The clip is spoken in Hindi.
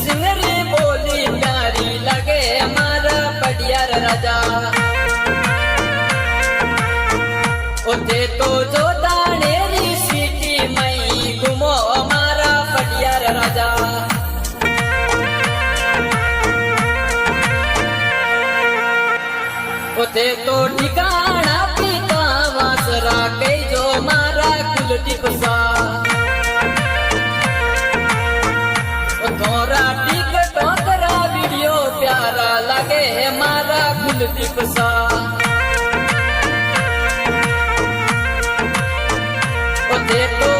सिंगरी बोली प्यारी लगे हमारा पटियार राजा उठे तो जो दानेरी सीटी मई घूमो हमारा पटियार राजा उठे तो ठिकाना पीता वासरा के जो मारा कुलदीप सा थोड़ा टिकटों करा वीडियो प्यारा लगे है मारा कुलदीप सा देखो